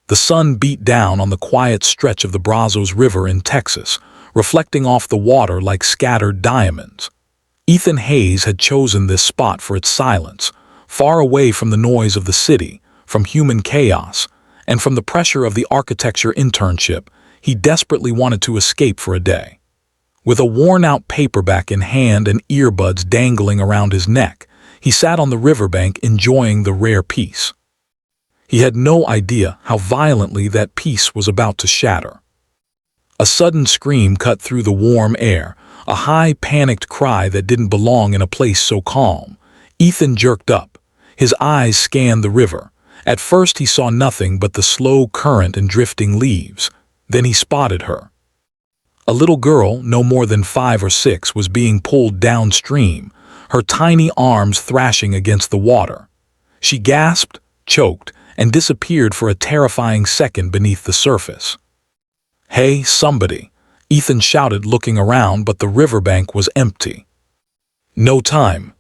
The sun beat down on the quiet stretch of the Brazos River in Texas, reflecting off the water like scattered diamonds. Ethan Hayes had chosen this spot for its silence, far away from the noise of the city, from human chaos, and from the pressure of the architecture internship. He desperately wanted to escape for a day. With a worn-out paperback in hand and earbuds dangling around his neck, he sat on the riverbank enjoying the rare peace. He had no idea how violently that peace was about to shatter. A sudden scream cut through the warm air, a high, panicked cry that didn't belong in a place so calm. Ethan jerked up. His eyes scanned the river. At first he saw nothing but the slow current and drifting leaves. Then he spotted her. A little girl, no more than 5 or 6, was being pulled downstream, her tiny arms thrashing against the water. She gasped, choked, and disappeared for a terrifying second beneath the surface. "Hey, somebody!" Ethan shouted, looking around, but the riverbank was empty. No time.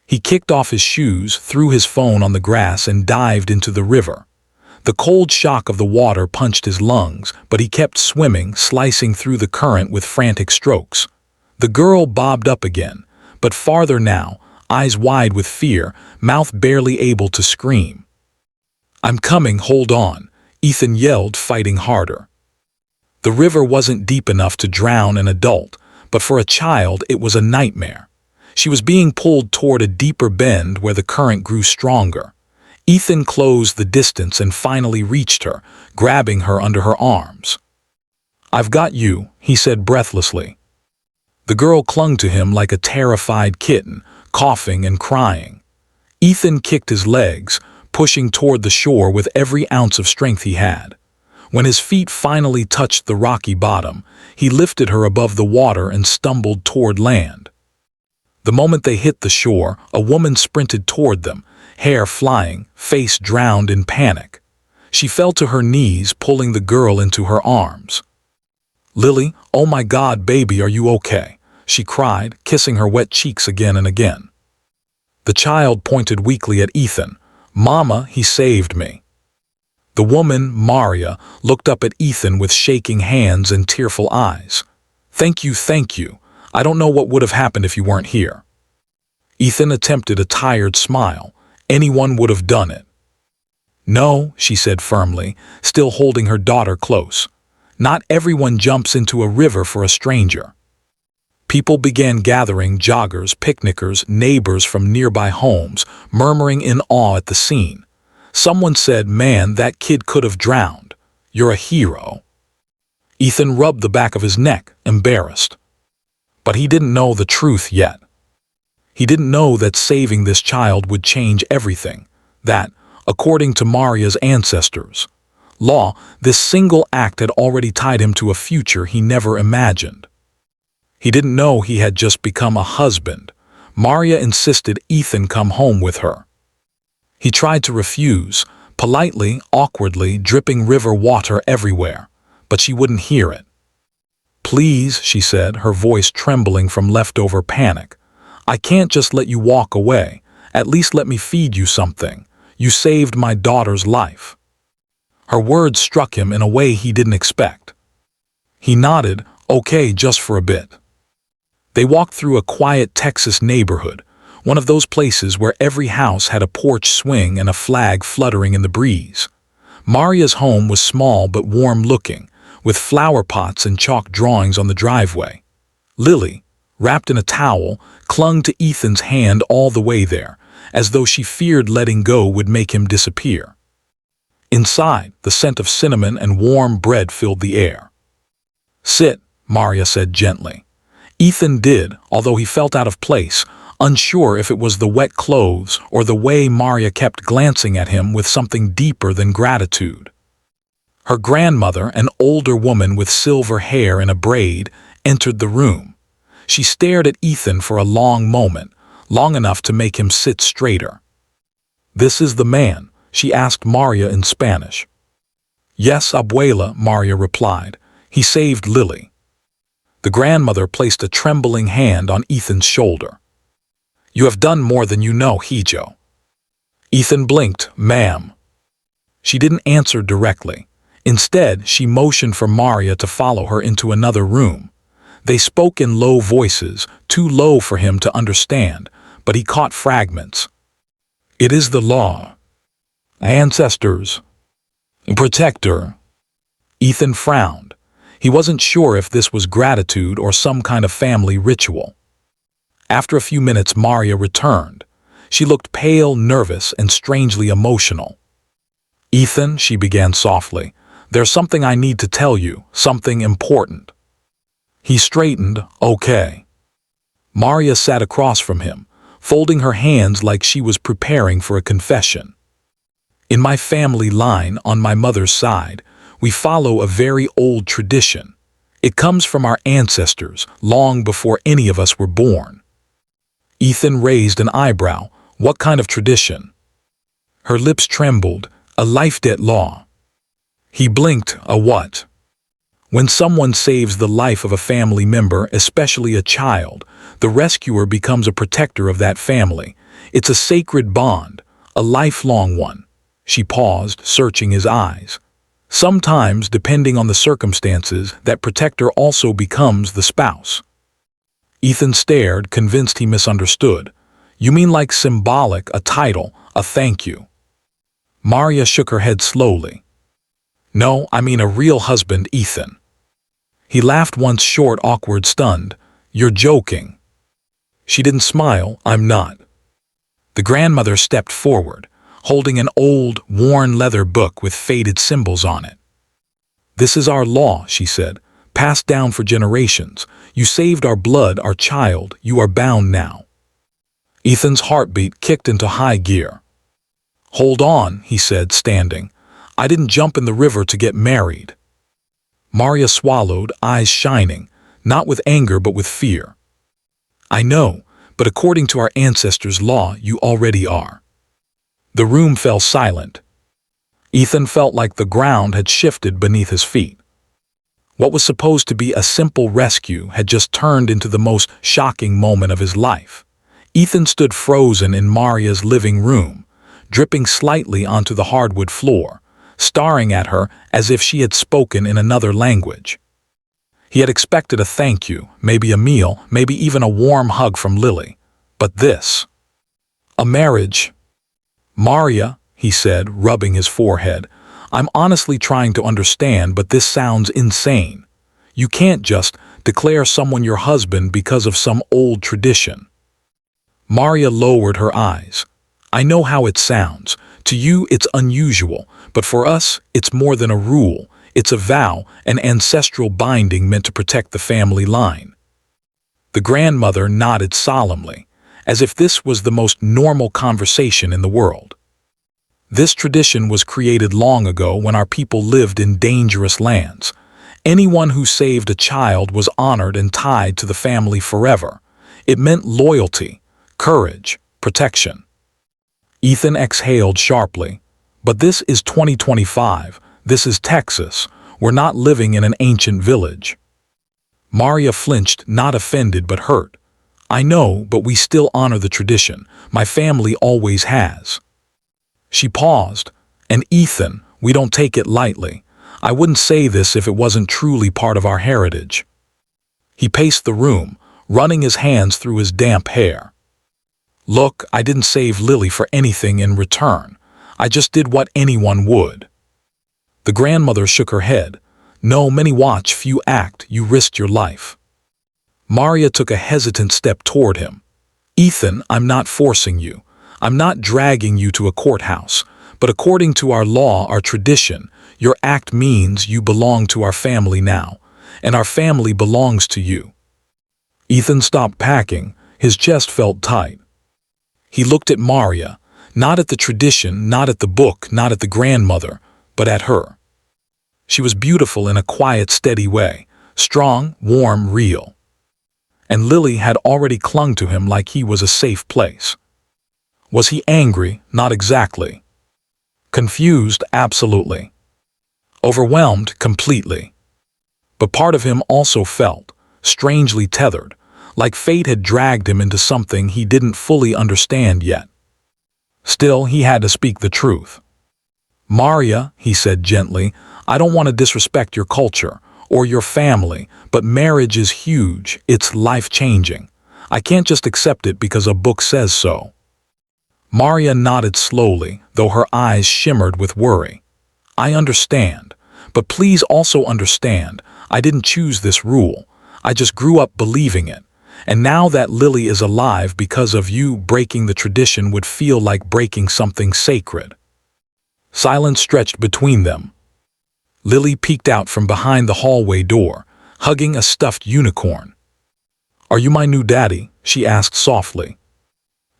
He kicked off his shoes, threw his phone on the grass, and dived into the river. The cold shock of the water punched his lungs, but he kept swimming, slicing through the current with frantic strokes. The girl bobbed up again, but farther now, eyes wide with fear, mouth barely able to scream. "I'm coming, hold on," Ethan yelled, fighting harder. The river wasn't deep enough to drown an adult, but for a child it was a nightmare. She was being pulled toward a deeper bend where the current grew stronger. Ethan closed the distance and finally reached her, grabbing her under her arms. "I've got you," he said breathlessly. The girl clung to him like a terrified kitten, coughing and crying. Ethan kicked his legs, pushing toward the shore with every ounce of strength he had. When his feet finally touched the rocky bottom, he lifted her above the water and stumbled toward land. The moment they hit the shore, a woman sprinted toward them, hair flying, face drowned in panic. She fell to her knees, pulling the girl into her arms. "Lily, oh my God, baby, are you okay?" she cried, kissing her wet cheeks again and again. The child pointed weakly at Ethan. "Mama, he saved me." The woman, Maria, looked up at Ethan with shaking hands and tearful eyes. Thank you. I don't know what would have happened if you weren't here." Ethan attempted a tired smile. Anyone would have done it. "No," she said firmly, still holding her daughter close. "Not everyone jumps into a river for a stranger." People began gathering, joggers, picnickers, neighbors from nearby homes, murmuring in awe at the scene. Someone said, "Man, that kid could have drowned. You're a hero." Ethan rubbed the back of his neck, embarrassed. But he didn't know the truth yet. He didn't know that saving this child would change everything, that, according to Maria's ancestors' law, this single act had already tied him to a future he never imagined. He didn't know he had just become a husband. Maria insisted Ethan come home with her. He tried to refuse, politely, awkwardly, dripping river water everywhere, but she wouldn't hear it. "Please," she said, her voice trembling from leftover panic. "I can't just let you walk away. At least let me feed you something. You saved my daughter's life." Her words struck him in a way he didn't expect. He nodded, "Okay, just for a bit." They walked through a quiet Texas neighborhood, one of those places where every house had a porch swing and a flag fluttering in the breeze. Maria's home was small but warm-looking, with flower pots and chalk drawings on the driveway. Lily, wrapped in a towel, clung to Ethan's hand all the way there, as though she feared letting go would make him disappear. Inside, the scent of cinnamon and warm bread filled the air. "Sit," Maria said gently. Ethan did, although he felt out of place, unsure if it was the wet clothes or the way Maria kept glancing at him with something deeper than gratitude. Her grandmother, an older woman with silver hair in a braid, entered the room. She stared at Ethan for a long moment, long enough to make him sit straighter. "This is the man?" she asked Maria in Spanish. "Yes, abuela," Maria replied. "He saved Lily." The grandmother placed a trembling hand on Ethan's shoulder. "You have done more than you know, Hijo." Ethan blinked. "Ma'am." She didn't answer directly. Instead, she motioned for Maria to follow her into another room. They spoke in low voices, too low for him to understand, but he caught fragments. "It is the law. Ancestors. Protector." Ethan frowned. He wasn't sure if this was gratitude or some kind of family ritual. After a few minutes, Maria returned. She looked pale, nervous, and strangely emotional. "Ethan," she began softly, "there's something I need to tell you, something important." He straightened. "Okay." Maria sat across from him, folding her hands like she was preparing for a confession. "In my family line, on my mother's side, we follow a very old tradition. It comes from our ancestors, long before any of us were born." Ethan raised an eyebrow. "What kind of tradition?" Her lips trembled. "A life debt law." He blinked. "A what?" "When someone saves the life of a family member, especially a child, the rescuer becomes a protector of that family. It's a sacred bond, a lifelong one." She paused, searching his eyes. "Sometimes, depending on the circumstances, that protector also becomes the spouse." Ethan stared, convinced he misunderstood. "You mean like symbolic, a title, a thank you?" Maria shook her head slowly. "No, I mean a real husband, Ethan." He laughed once, short, awkward, stunned. "You're joking." She didn't smile. "I'm not." The grandmother stepped forward, holding an old, worn leather book with faded symbols on it. "This is our law," she said, "passed down for generations. You saved our blood, our child. You are bound now." Ethan's heartbeat kicked into high gear. "Hold on," he said, standing. "I didn't jump in the river to get married." Maria swallowed, eyes shining, not with anger but with fear. "I know, but according to our ancestors' law, you already are." The room fell silent. Ethan felt like the ground had shifted beneath his feet. What was supposed to be a simple rescue had just turned into the most shocking moment of his life. Ethan stood frozen in Maria's living room, dripping slightly onto the hardwood floor, staring at her as if she had spoken in another language. He had expected a thank you, maybe a meal, maybe even a warm hug from Lily. But this... a marriage... "Maria," he said, rubbing his forehead, "I'm honestly trying to understand, but this sounds insane. You can't just declare someone your husband because of some old tradition." Maria lowered her eyes. "I know how it sounds. To you it's unusual, but for us it's more than a rule. It's a vow, an ancestral binding meant to protect the family line." The grandmother nodded solemnly, as if this was the most normal conversation in the world. "This tradition was created long ago when our people lived in dangerous lands. Anyone who saved a child was honored and tied to the family forever. It meant loyalty, courage, protection." Ethan exhaled sharply. "But this is 2025. This is Texas. We're not living in an ancient village." Maria flinched, not offended but hurt. "I know, but we still honor the tradition. My family always has." She paused. "And Ethan, we don't take it lightly. I wouldn't say this if it wasn't truly part of our heritage." He paced the room, running his hands through his damp hair. "Look, I didn't save Lily for anything in return. I just did what anyone would." The grandmother shook her head. "No, many watch, few act. You risked your life." Maria took a hesitant step toward him. "Ethan, I'm not forcing you. I'm not dragging you to a courthouse. But according to our law, our tradition, your act means you belong to our family now, and our family belongs to you." Ethan stopped packing. His chest felt tight. He looked at Maria, not at the tradition, not at the book, not at the grandmother, but at her. She was beautiful in a quiet, steady way, strong, warm, real. And Lily had already clung to him like he was a safe place. Was he angry? Not exactly. Confused? Absolutely. Overwhelmed? Completely. But part of him also felt, strangely tethered, like fate had dragged him into something he didn't fully understand yet. Still, he had to speak the truth. Maria, he said gently, I don't want to disrespect your culture or your family, but marriage is huge. It's life-changing. I can't just accept it because a book says so. Maria nodded slowly, though her eyes shimmered with worry. I understand, but please also understand, I didn't choose this rule. I just grew up believing it. And now that Lily is alive because of you, breaking the tradition would feel like breaking something sacred. Silence stretched between them. Lily peeked out from behind the hallway door, hugging a stuffed unicorn. Are you my new daddy? She asked softly.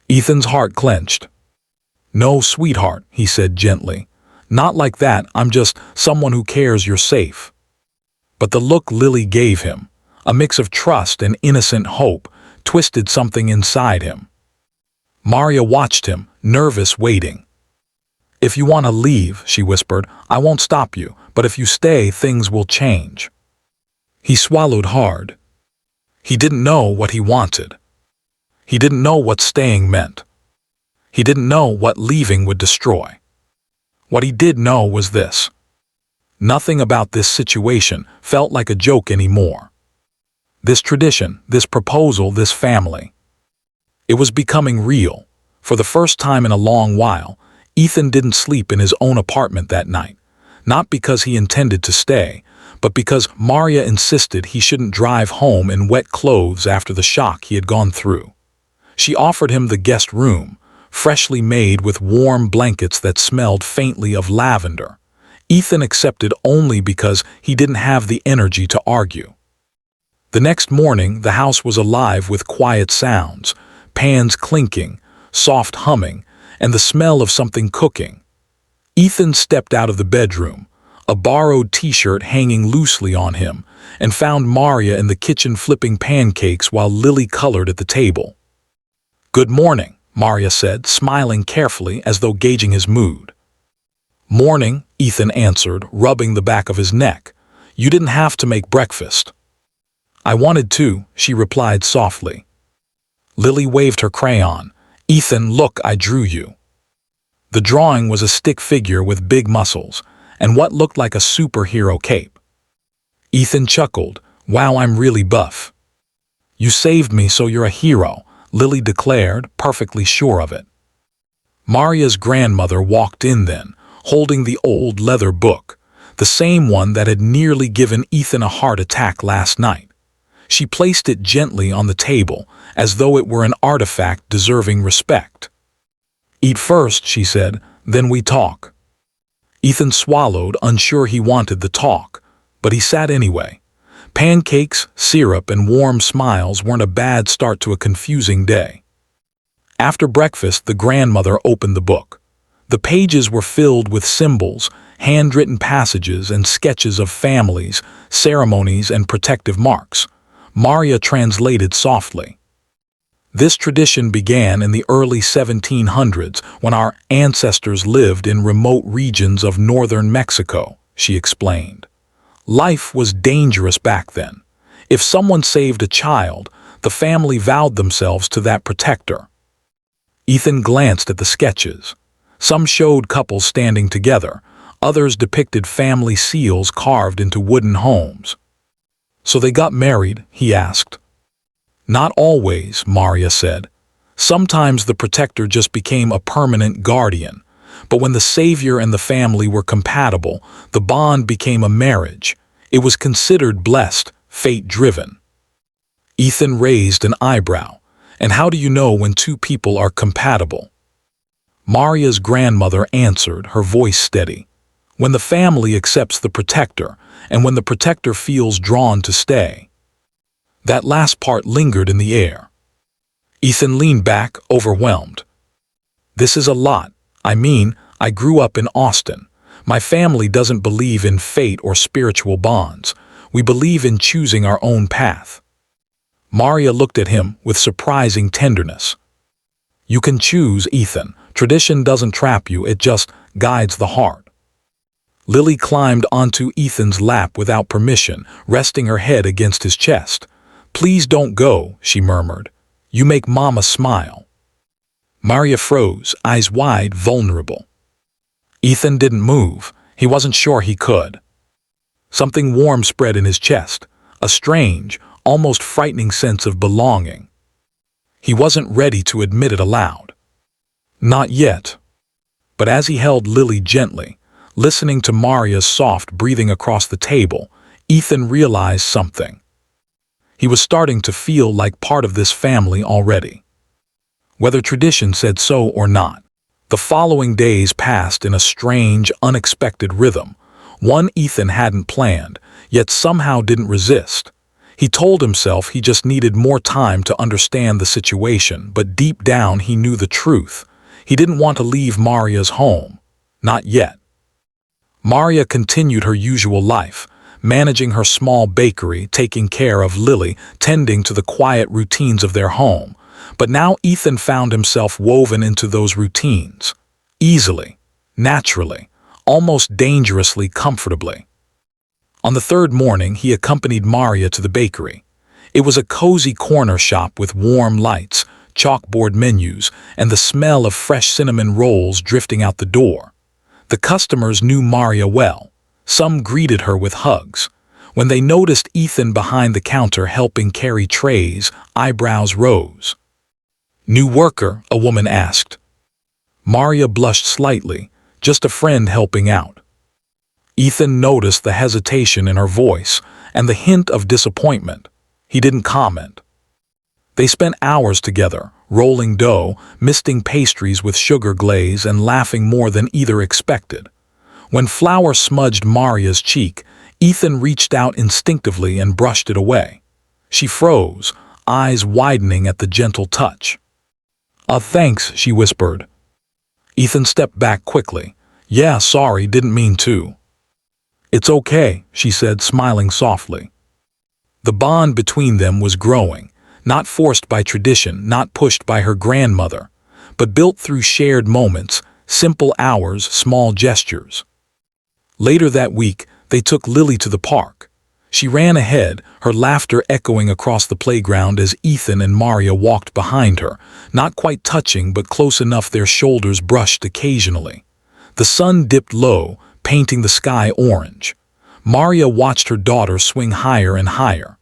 Ethan's heart clenched. No, sweetheart, he said gently. Not like that, I'm just someone who cares you're safe. But the look Lily gave him, a mix of trust and innocent hope, twisted something inside him. Maria watched him, nervous, waiting. If you want to leave, she whispered, I won't stop you, but if you stay, things will change. He swallowed hard. He didn't know what he wanted. He didn't know what staying meant. He didn't know what leaving would destroy. What he did know was this. Nothing about this situation felt like a joke anymore. This tradition, this proposal, this family. It was becoming real. For the first time in a long while, Ethan didn't sleep in his own apartment that night, not because he intended to stay, but because Maria insisted he shouldn't drive home in wet clothes after the shock he had gone through. She offered him the guest room, freshly made with warm blankets that smelled faintly of lavender. Ethan accepted only because he didn't have the energy to argue. The next morning, the house was alive with quiet sounds, pans clinking, soft humming, and the smell of something cooking. Ethan stepped out of the bedroom, a borrowed t-shirt hanging loosely on him, and found Maria in the kitchen flipping pancakes while Lily colored at the table. Good morning, Maria said, smiling carefully as though gauging his mood. Morning, Ethan answered, rubbing the back of his neck. You didn't have to make breakfast. I wanted to, she replied softly. Lily waved her crayon. Ethan, look, I drew you. The drawing was a stick figure with big muscles, and what looked like a superhero cape. Ethan chuckled. Wow, I'm really buff. You saved me, so you're a hero, Lily declared, perfectly sure of it. Maria's grandmother walked in then, holding the old leather book, the same one that had nearly given Ethan a heart attack last night. She placed it gently on the table, as though it were an artifact deserving respect. Eat first, she said, then we talk. Ethan swallowed, unsure he wanted the talk, but he sat anyway. Pancakes, syrup, and warm smiles weren't a bad start to a confusing day. After breakfast, the grandmother opened the book. The pages were filled with symbols, handwritten passages, and sketches of families, ceremonies, and protective marks. Maria translated softly. This tradition began in the early 1700s when our ancestors lived in remote regions of northern Mexico, she explained. Life was dangerous back then. If someone saved a child, the family vowed themselves to that protector. Ethan glanced at the sketches. Some showed couples standing together, others depicted family seals carved into wooden homes. So they got married, he asked. Not always, Maria said. Sometimes the protector just became a permanent guardian, but when the savior and the family were compatible, the bond became a marriage. It was considered blessed, fate-driven. Ethan raised an eyebrow. And how do you know when two people are compatible? Maria's grandmother answered, her voice steady. When the family accepts the protector, and when the protector feels drawn to stay. That last part lingered in the air. Ethan leaned back, overwhelmed. This is a lot. I mean, I grew up in Austin. My family doesn't believe in fate or spiritual bonds. We believe in choosing our own path. Maria looked at him with surprising tenderness. You can choose, Ethan. Tradition doesn't trap you, it just guides the heart. Lily climbed onto Ethan's lap without permission, resting her head against his chest. Please don't go, she murmured. You make Mama smile. Maria froze, eyes wide, vulnerable. Ethan didn't move. He wasn't sure he could. Something warm spread in his chest, a strange, almost frightening sense of belonging. He wasn't ready to admit it aloud. Not yet. But as he held Lily gently, listening to Maria's soft breathing across the table, Ethan realized something. He was starting to feel like part of this family already. Whether tradition said so or not. The following days passed in a strange, unexpected rhythm, one Ethan hadn't planned, yet somehow didn't resist. He told himself he just needed more time to understand the situation, but deep down he knew the truth. He didn't want to leave Maria's home. Not yet. Maria continued her usual life, managing her small bakery, taking care of Lily, tending to the quiet routines of their home. But now Ethan found himself woven into those routines. Easily, naturally, almost dangerously comfortably. On the third morning, he accompanied Maria to the bakery. It was a cozy corner shop with warm lights, chalkboard menus, and the smell of fresh cinnamon rolls drifting out the door. The customers knew Maria well. Some greeted her with hugs. When they noticed Ethan behind the counter helping carry trays, eyebrows rose. "New worker?" a woman asked. Maria blushed slightly, just a friend helping out. Ethan noticed the hesitation in her voice and the hint of disappointment. He didn't comment. They spent hours together, rolling dough, misting pastries with sugar glaze, and laughing more than either expected. When flour smudged Maria's cheek, Ethan reached out instinctively and brushed it away. She froze, eyes widening at the gentle touch. Thanks," she whispered. Ethan stepped back quickly. "Yeah, sorry, didn't mean to." "It's okay," she said, smiling softly. The bond between them was growing, not forced by tradition, not pushed by her grandmother, but built through shared moments, simple hours, small gestures. Later that week, they took Lily to the park. She ran ahead, her laughter echoing across the playground as Ethan and Maria walked behind her, not quite touching but close enough their shoulders brushed occasionally. The sun dipped low, painting the sky orange. Maria watched her daughter swing higher and higher.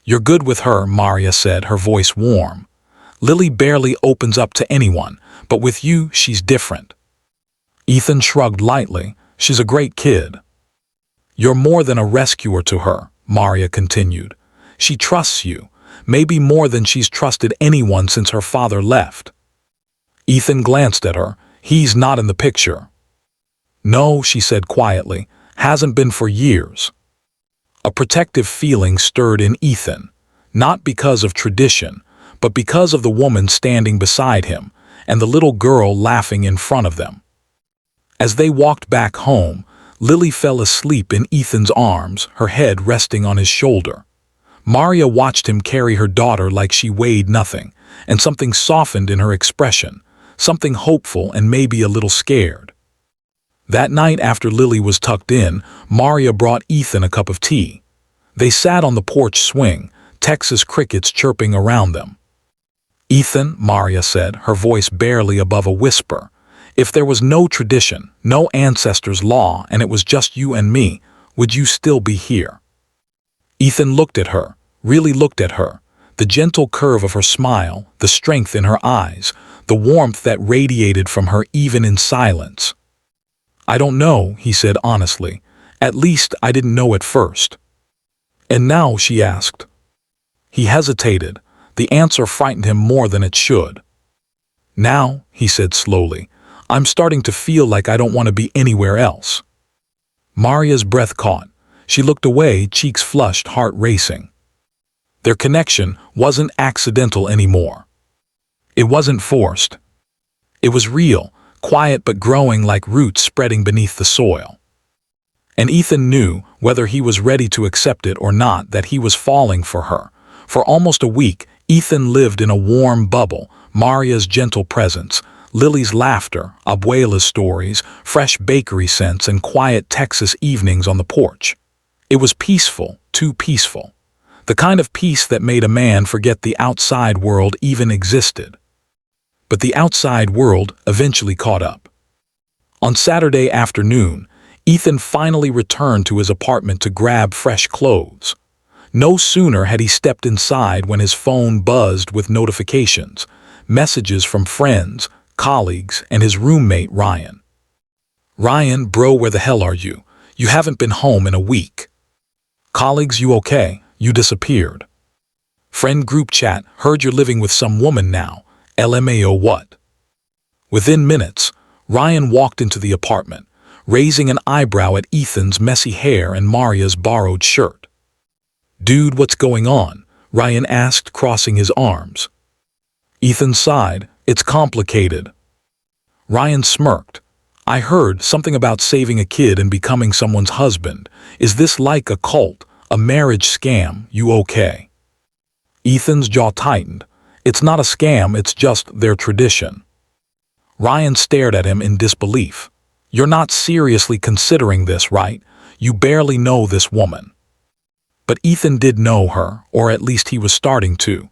"You're good with her," Maria said, her voice warm. "Lily barely opens up to anyone, but with you, she's different." Ethan shrugged lightly. "She's a great kid." "You're more than a rescuer to her," Maria continued. "She trusts you, maybe more than she's trusted anyone since her father left." Ethan glanced at her. "He's not in the picture." "No," she said quietly, "hasn't been for years." A protective feeling stirred in Ethan, not because of tradition, but because of the woman standing beside him and the little girl laughing in front of them. As they walked back home, Lily fell asleep in Ethan's arms, her head resting on his shoulder. Maria watched him carry her daughter like she weighed nothing, and something softened in her expression, something hopeful and maybe a little scared. That night after Lily was tucked in, Maria brought Ethan a cup of tea. They sat on the porch swing, Texas crickets chirping around them. "Ethan," Maria said, her voice barely above a whisper, "if there was no tradition, no ancestors' law, and it was just you and me, would you still be here?" Ethan looked at her, really looked at her, the gentle curve of her smile, the strength in her eyes, the warmth that radiated from her even in silence. "I don't know," he said honestly. "At least I didn't know at first." "And now?" she asked. He hesitated. The answer frightened him more than it should. "Now," he said slowly, "I'm starting to feel like I don't want to be anywhere else." Maria's breath caught. She looked away, cheeks flushed, heart racing. Their connection wasn't accidental anymore. It wasn't forced. It was real, quiet but growing like roots spreading beneath the soil. And Ethan knew, whether he was ready to accept it or not, that he was falling for her. For almost a week, Ethan lived in a warm bubble, Maria's gentle presence, Lily's laughter, abuela's stories, fresh bakery scents, and quiet Texas evenings on the porch. It was peaceful, too peaceful. The kind of peace that made a man forget the outside world even existed. But the outside world eventually caught up. On Saturday afternoon, Ethan finally returned to his apartment to grab fresh clothes. No sooner had he stepped inside when his phone buzzed with notifications, messages from friends, colleagues, and his roommate Ryan. "Ryan, bro, where the hell are you? You haven't been home in a week." "Colleagues, you okay? You disappeared." "Friend group chat, heard you're living with some woman now. LMAO what?" Within minutes, Ryan walked into the apartment, raising an eyebrow at Ethan's messy hair and Maria's borrowed shirt. "Dude, what's going on?" Ryan asked, crossing his arms. Ethan sighed. "It's complicated." Ryan smirked. "I heard something about saving a kid and becoming someone's husband. Is this like a cult, a marriage scam? You okay?" Ethan's jaw tightened. "It's not a scam, it's just their tradition." Ryan stared at him in disbelief. "You're not seriously considering this, right? You barely know this woman." But Ethan did know her, or at least he was starting to.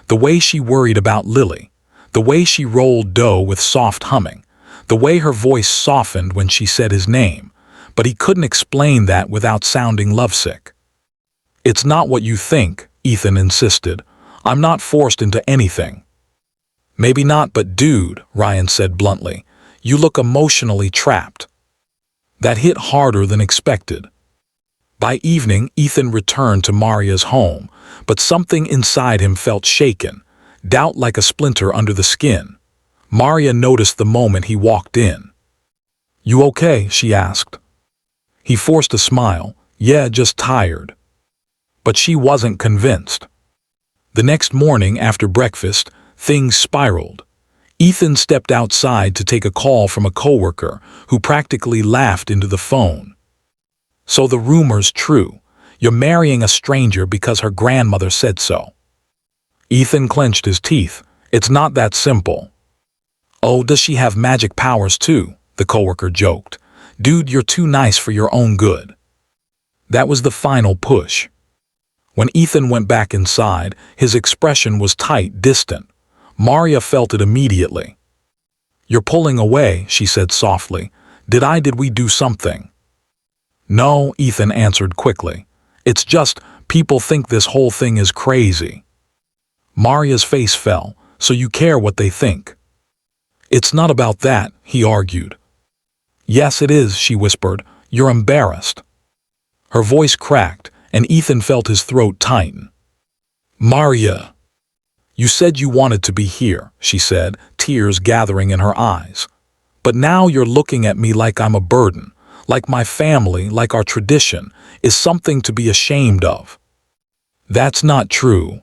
The way she worried about Lily, the way she rolled dough with soft humming, the way her voice softened when she said his name, but he couldn't explain that without sounding lovesick. "It's not what you think," Ethan insisted. "I'm not forced into anything." "Maybe not, but dude," Ryan said bluntly, "you look emotionally trapped." That hit harder than expected. By evening, Ethan returned to Maria's home, but something inside him felt shaken, doubt like a splinter under the skin. Maria noticed the moment he walked in. "You okay?" she asked. He forced a smile. "Yeah, just tired." But she wasn't convinced. The next morning after breakfast, things spiraled. Ethan stepped outside to take a call from a coworker who practically laughed into the phone. "So the rumor's true. You're marrying a stranger because her grandmother said so." Ethan clenched his teeth. "It's not that simple." "Oh, does she have magic powers too?" the coworker joked. "Dude, you're too nice for your own good." That was the final push. When Ethan went back inside, his expression was tight, distant. Maria felt it immediately. "You're pulling away," she said softly. Did we do something?" "No," Ethan answered quickly. "It's just, people think this whole thing is crazy." Maria's face fell. "So you care what they think?" "It's not about that," he argued. "Yes, it is," she whispered. "You're embarrassed." Her voice cracked, and Ethan felt his throat tighten. "Maria, you said you wanted to be here," she said, tears gathering in her eyes. "But now you're looking at me like I'm a burden, like my family, like our tradition, is something to be ashamed of." "That's not true."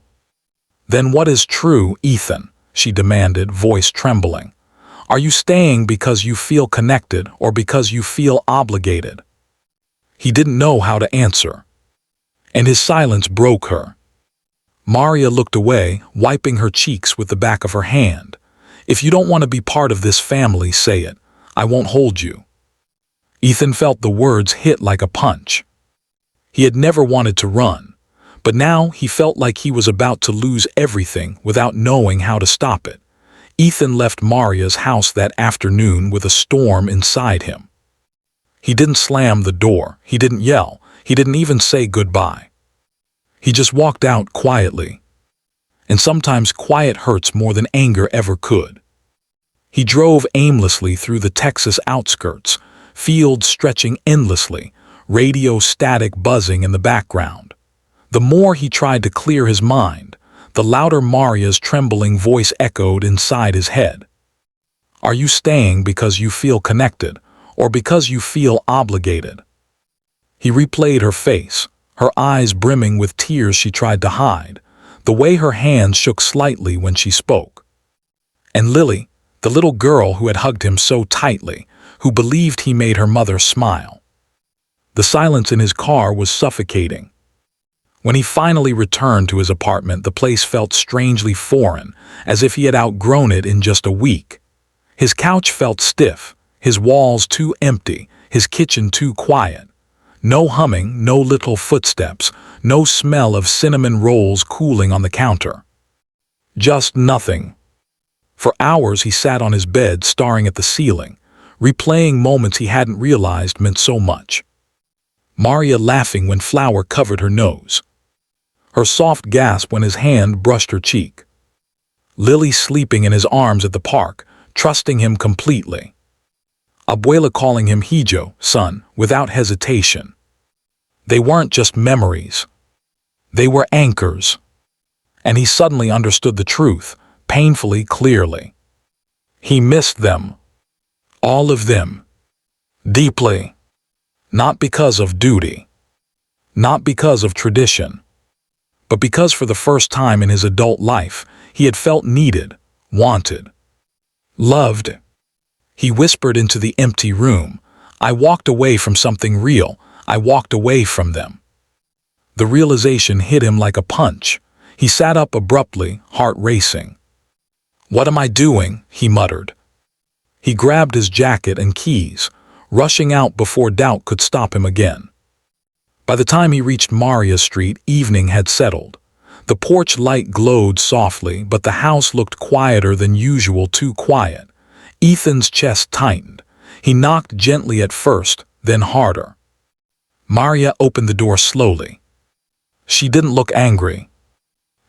"Then what is true, Ethan?" she demanded, voice trembling. "Are you staying because you feel connected or because you feel obligated?" He didn't know how to answer. And his silence broke her. Maria looked away, wiping her cheeks with the back of her hand. "If you don't want to be part of this family, say it. I won't hold you." Ethan felt the words hit like a punch. He had never wanted to run, but now he felt like he was about to lose everything without knowing how to stop it. Ethan left Maria's house that afternoon with a storm inside him. He didn't slam the door, he didn't yell, he didn't even say goodbye. He just walked out quietly. And sometimes quiet hurts more than anger ever could. He drove aimlessly through the Texas outskirts, fields stretching endlessly, radio static buzzing in the background. The more he tried to clear his mind, the louder Maria's trembling voice echoed inside his head. "Are you staying because you feel connected, or because you feel obligated?" He replayed her face, her eyes brimming with tears she tried to hide, the way her hands shook slightly when she spoke. And Lily, the little girl who had hugged him so tightly, who believed he made her mother smile. The silence in his car was suffocating. When he finally returned to his apartment, the place felt strangely foreign, as if he had outgrown it in just a week. His couch felt stiff, his walls too empty, his kitchen too quiet. No humming, no little footsteps, no smell of cinnamon rolls cooling on the counter. Just nothing. For hours he sat on his bed staring at the ceiling, replaying moments he hadn't realized meant so much. Maria laughing when flour covered her nose. Her soft gasp when his hand brushed her cheek. Lily sleeping in his arms at the park, trusting him completely. Abuela calling him Hijo, son, without hesitation. They weren't just memories. They were anchors. And he suddenly understood the truth, painfully clearly. He missed them. All of them. Deeply. Not because of duty. Not because of tradition. But because for the first time in his adult life, he had felt needed, wanted, loved. He whispered into the empty room, "I walked away from something real. I walked away from them." The realization hit him like a punch. He sat up abruptly, heart racing. "What am I doing?" he muttered. He grabbed his jacket and keys, rushing out before doubt could stop him again. By the time he reached Maria Street, evening had settled. The porch light glowed softly, but the house looked quieter than usual, too quiet. Ethan's chest tightened. He knocked gently at first, then harder. Maria opened the door slowly. She didn't look angry.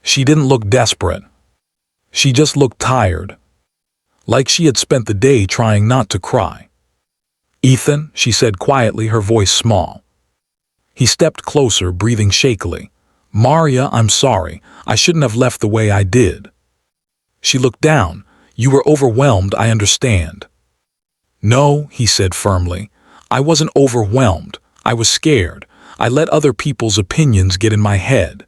She didn't look desperate. She just looked tired. Like she had spent the day trying not to cry. "Ethan," she said quietly, her voice small. He stepped closer, breathing shakily. "Maria, I'm sorry. I shouldn't have left the way I did." She looked down. "You were overwhelmed, I understand." "No," he said firmly. "I wasn't overwhelmed. I was scared. I let other people's opinions get in my head."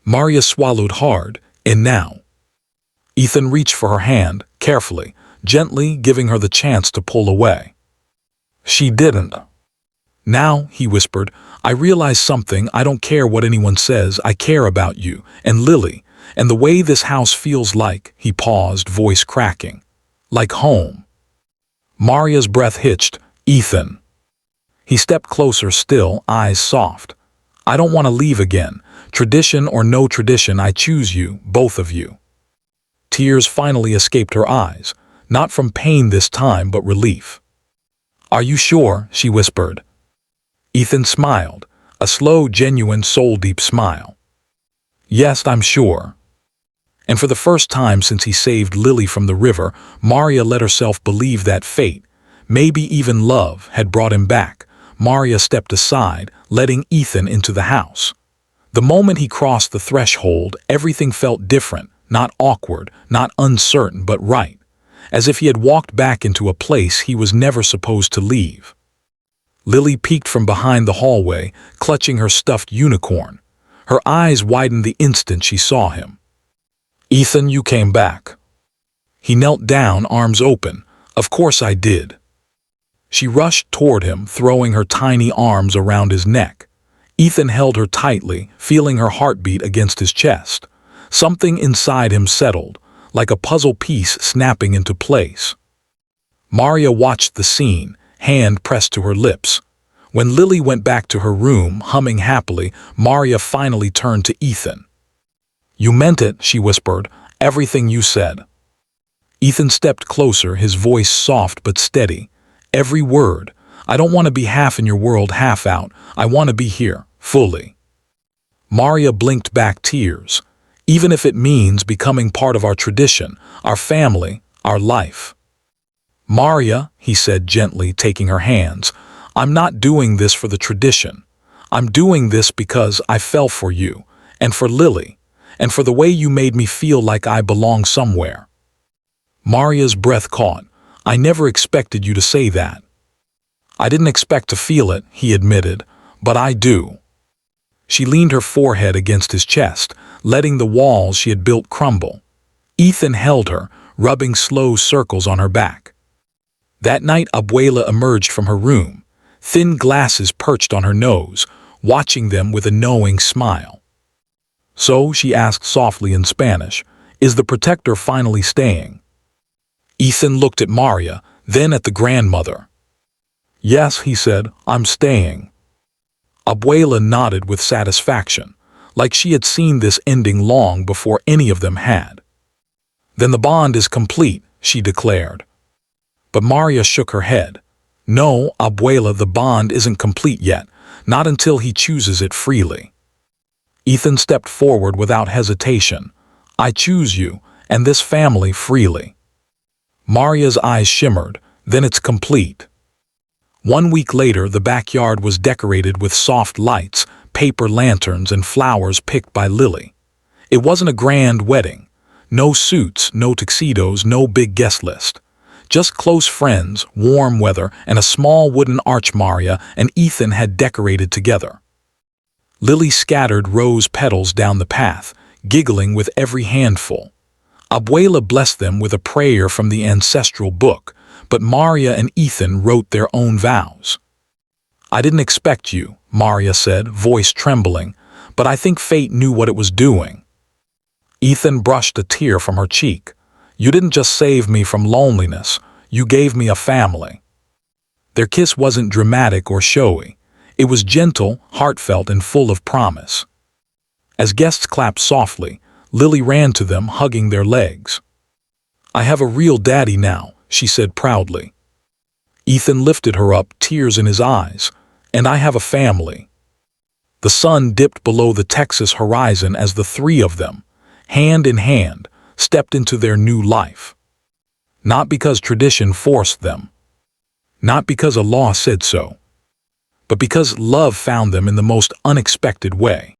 Maria swallowed hard. "And now?" Ethan reached for her hand, carefully, gently giving her the chance to pull away. She didn't. "Now," he whispered, "I realize something. I don't care what anyone says. I care about you, and Lily, and the way this house feels like," he paused, voice cracking, "like home." Maria's breath hitched. "Ethan." He stepped closer still, eyes soft. "I don't want to leave again. Tradition or no tradition, I choose you, both of you." Tears finally escaped her eyes, not from pain this time, but relief. "Are you sure?" she whispered. Ethan smiled, a slow, genuine, soul-deep smile. "Yes, I'm sure." And for the first time since he saved Lily from the river, Maria let herself believe that fate, maybe even love, had brought him back. Maria stepped aside, letting Ethan into the house. The moment he crossed the threshold, everything felt different, not awkward, not uncertain, but right, as if he had walked back into a place he was never supposed to leave. Lily peeked from behind the hallway, clutching her stuffed unicorn. Her eyes widened the instant she saw him. "Ethan, you came back." He knelt down, arms open. "Of course I did." She rushed toward him, throwing her tiny arms around his neck. Ethan held her tightly, feeling her heartbeat against his chest. Something inside him settled, like a puzzle piece snapping into place. Maria watched the scene, hand pressed to her lips. When Lily went back to her room, humming happily, Maria finally turned to Ethan. "You meant it," she whispered, "everything you said." Ethan stepped closer, his voice soft but steady. "Every word. I don't want to be half in your world, half out. I want to be here, fully." Maria blinked back, tears. "Even if it means becoming part of our tradition, our family, our life." "Maria," he said gently, taking her hands, "I'm not doing this for the tradition. I'm doing this because I fell for you, and for Lily, and for the way you made me feel like I belong somewhere." Maria's breath caught. "I never expected you to say that." "I didn't expect to feel it," he admitted, "but I do." She leaned her forehead against his chest, letting the walls she had built crumble. Ethan held her, rubbing slow circles on her back. That night, Abuela emerged from her room, thin glasses perched on her nose, watching them with a knowing smile. "So," she asked softly in Spanish, "is the protector finally staying?" Ethan looked at Maria, then at the grandmother. "Yes," he said, "I'm staying." Abuela nodded with satisfaction, like she had seen this ending long before any of them had. "Then the bond is complete," she declared. But Maria shook her head. No, Abuela, the bond isn't complete yet, not until he chooses it freely. Ethan stepped forward without hesitation. I choose you, and this family freely. Maria's eyes shimmered. Then it's complete. 1 week later, the backyard was decorated with soft lights, paper lanterns, and flowers picked by Lily. It wasn't a grand wedding. No suits, no tuxedos, no big guest list. Just close friends, warm weather, and a small wooden arch Maria and Ethan had decorated together. Lily scattered rose petals down the path, giggling with every handful. Abuela blessed them with a prayer from the ancestral book, but Maria and Ethan wrote their own vows. I didn't expect you, Maria said, voice trembling, but I think fate knew what it was doing. Ethan brushed a tear from her cheek. You didn't just save me from loneliness, you gave me a family. Their kiss wasn't dramatic or showy. It was gentle, heartfelt, and full of promise. As guests clapped softly, Lily ran to them, hugging their legs. I have a real daddy now, she said proudly. Ethan lifted her up, tears in his eyes. And I have a family. The sun dipped below the Texas horizon as the three of them, hand in hand, stepped into their new life. Not because tradition forced them. Not because a law said so. But because love found them in the most unexpected way.